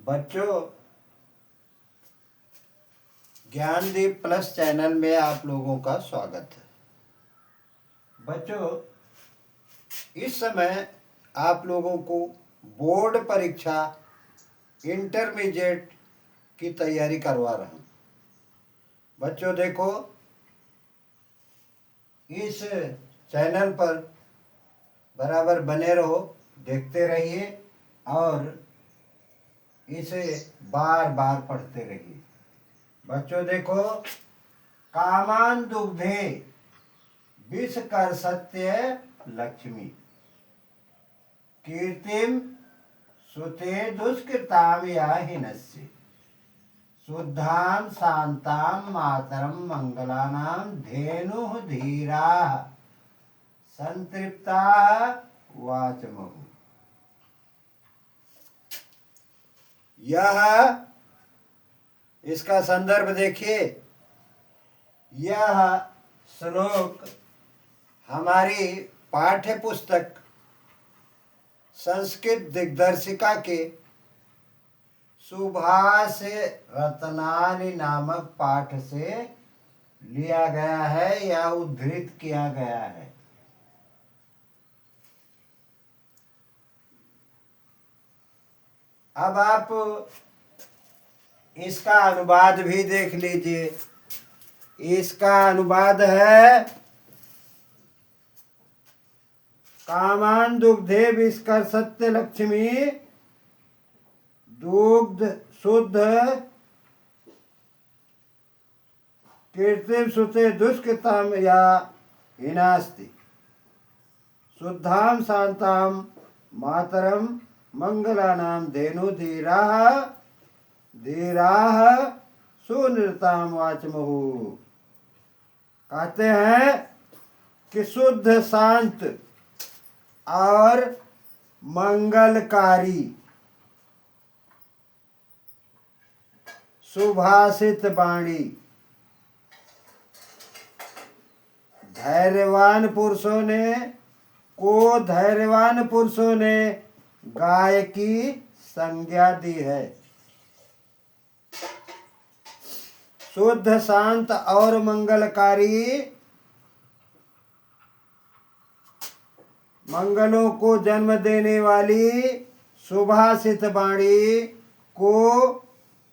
बच्चों, Gyandeep plus channel में आप लोगों का स्वागत है। बच्चों, इस समय आप लोगों को बोर्ड परीक्षा इंटरमीडिएट की तैयारी करवा रहा हूँ। बच्चों देखो, इस चैनल पर बराबर बने रहो, देखते रहिए और इसे बार बार पढ़ते रहिए। बच्चों देखो, कामान दुग्धे विष कर सत्य लक्ष्मी, कीर्तिम सुते दुष्कृताम या हिनस्य, शुद्धाम शांताम मातरम मंगलानाम धेनु धीरा संतृप्ता वाचमहु। यह इसका संदर्भ देखिए। यह श्लोक हमारी पाठ्य पुस्तक संस्कृत दिग्दर्शिका के सुभाष रत्नानि नामक पाठ से लिया गया है या उद्धृत किया गया है। अब आप इसका अनुवाद भी देख लीजिए। इसका अनुवाद है, कामान दुग्धे विष्कर सत्य लक्ष्मी, दुग्ध शुद्ध कीर्तिम सुते दुष्कृताम या हिनास्ति, शुद्धाम शांताम मातरम मंगलानाम धेनु धीराः सुनृताम वाचमहु। कहते हैं कि शुद्ध शांत और मंगलकारी सुभाषित वाणी धैर्यवान पुरुषों ने गाय की संज्ञा दी है। शुद्ध शांत और मंगलकारी मंगलों को जन्म देने वाली सुभाषित वाणी को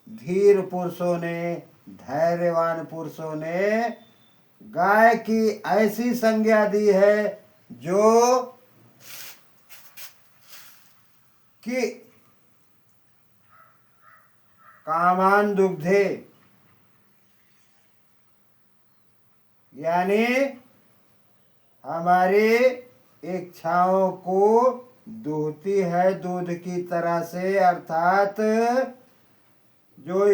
धीर पुरुषों ने, धैर्यवान पुरुषों ने गाय की ऐसी संज्ञा दी है जो कि कामान दुग्धे यानी हमारी इच्छाओं को दूहती है दूध की तरह से, अर्थात जो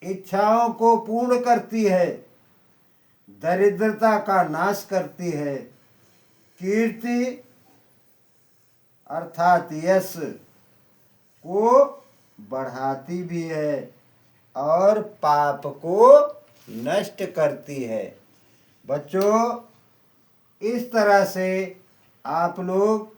इच्छाओं को पूर्ण करती है, दरिद्रता का नाश करती है, कीर्ति अर्थात यश को बढ़ाती भी है और पाप को नष्ट करती है। बच्चों, इस तरह से आप लोग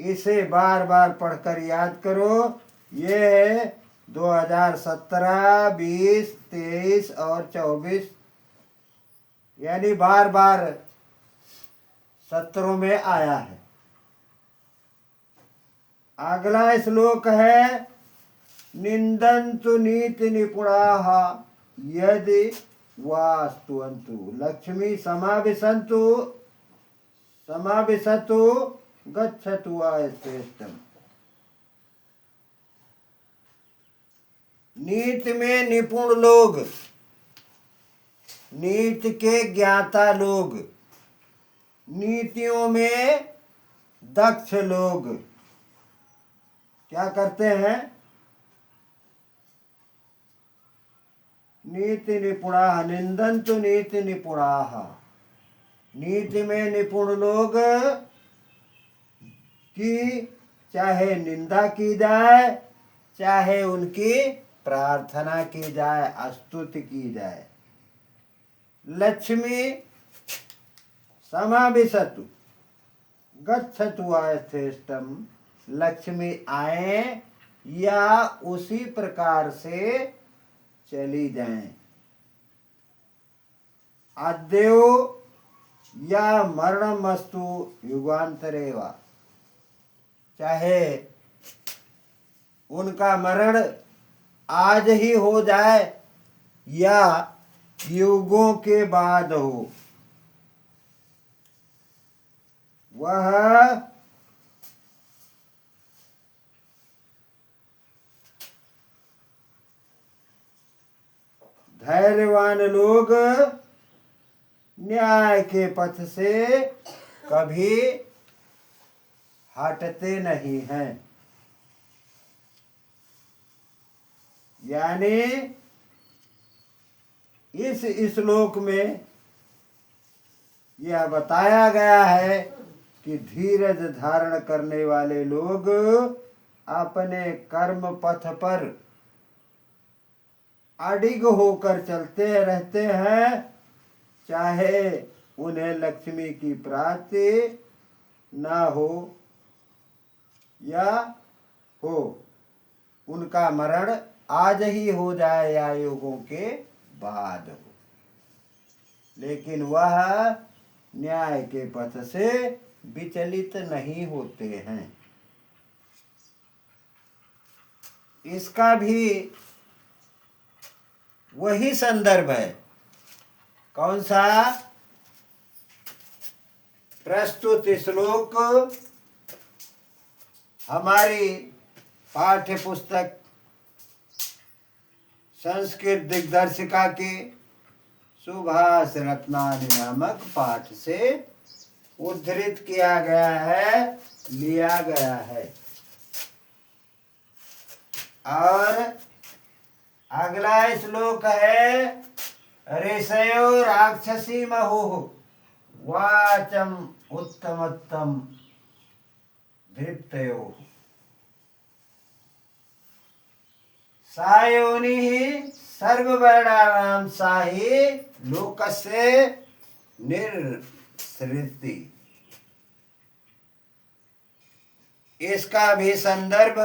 इसे बार बार पढ़कर याद करो। ये है 2017, 20, 23 और 24 यानी बार बार सत्रों में आया है। अगला श्लोक है, निंदन्तु नीति निपुणाः यदि वास्तुवन्तु लक्ष्मी समाविशतु गच्छतु वा श्रेष्ठम। नीति में निपुण लोग, नीति के ज्ञाता लोग, नीतियों में दक्ष लोग क्या करते हैं? नीति निपुणाः निंदन्तु नीति निपुणाः। नीति में निपुण लोग की चाहे निंदा की जाए, चाहे उनकी प्रार्थना की जाए, स्तुति की जाए। लक्ष्मी समाविशतु गच्छतु वा श्रेष्ठम, लक्ष्मी आए या उसी प्रकार से चली जाएं। आद्यो या मरणमस्तु युगांतरे वा, चाहे उनका मरण आज ही हो जाए या युगों के बाद हो, वह धैर्यवान लोग न्याय के पथ से कभी हटते नहीं हैं। यानी इस श्लोक में यह बताया गया है कि धीरज धारण करने वाले लोग अपने कर्म पथ पर अडिग होकर चलते रहते हैं, चाहे उन्हें लक्ष्मी की प्राप्ति ना हो या हो, उनका मरण आज ही हो जाए या युगों के बाद हो, लेकिन वह न्याय के पथ से विचलित नहीं होते हैं। इसका भी वही संदर्भ है। कौन सा? प्रस्तुत श्लोक हमारी पाठ्य पुस्तक संस्कृत दिग्दर्शिका के सुभाष रत्नानी नामक पाठ से उद्धृत किया गया है, लिया गया है। और अगला श्लोक है ऋषयो राक्षसी महुः वाचम उत्तमोत्तम धृप्तयोः सायोनिः सर्ववर्णानां साहि लोकस्य निरसृति। इसका भी संदर्भ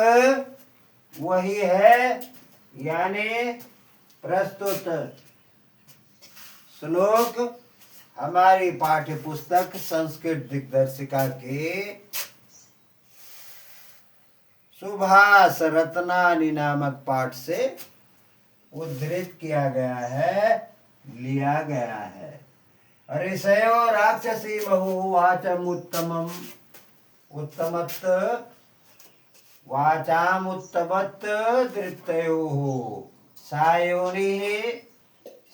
वही है, यानी प्रस्तुत श्लोक हमारी पाठ्य पुस्तक संस्कृत दिग्दर्शिका के सुभाष रत्नानी नामक पाठ से उद्धृत किया गया है, लिया गया है। ऋषयो राक्षसी महुः वाचम उत्तमम उत्तमत् वाचाम उत्तमत् धृप्तयोः सायोनिः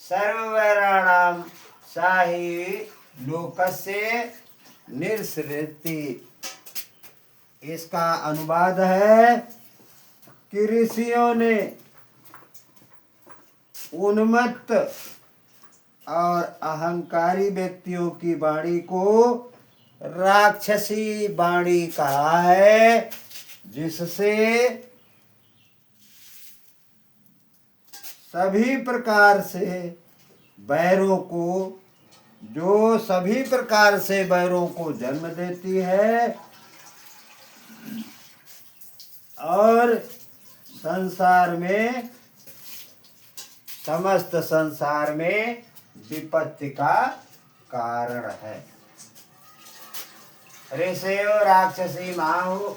सर्ववर्णानां साहि लोकस्य निरसृति। इसका अनुवाद है कि ऋषियों ने उन्मत्त और अहंकारी व्यक्तियों की वाणी को राक्षसी वाणी कहा है, जिससे सभी प्रकार से बैरों को, जो सभी प्रकार से बैरों को जन्म देती है और संसार में, समस्त संसार में विपत्ति का कारण है। ऋषयो राक्षसी माहुः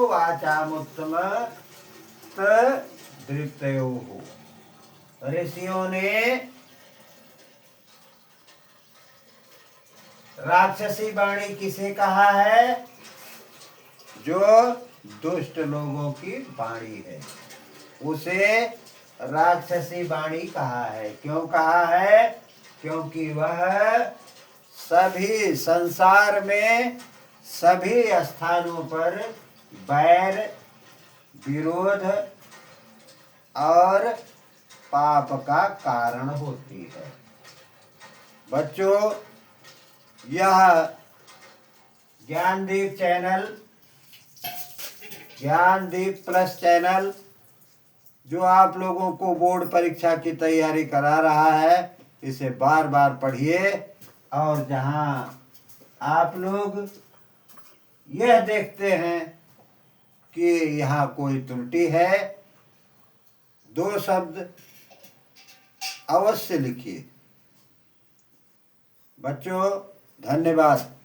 वाचामुत्तमत् धृप्तयोः। ऋषियों ने राक्षसी वाणी किसे कहा है? जो दुष्ट लोगों की वाणी है, उसे राक्षसी वाणी कहा है। क्यों कहा है? क्योंकि वह सभी संसार में सभी स्थानों पर बैर, विरोध और पाप का कारण होती है। बच्चों, यह Gyandeep channel, Gyandeep plus channel जो आप लोगों को बोर्ड परीक्षा की तैयारी करा रहा है, इसे बार बार पढ़िए। और जहां आप लोग यह देखते हैं कि यहाँ कोई त्रुटि है, 2 शब्द अवश्य लिखिए। बच्चों धन्यवाद।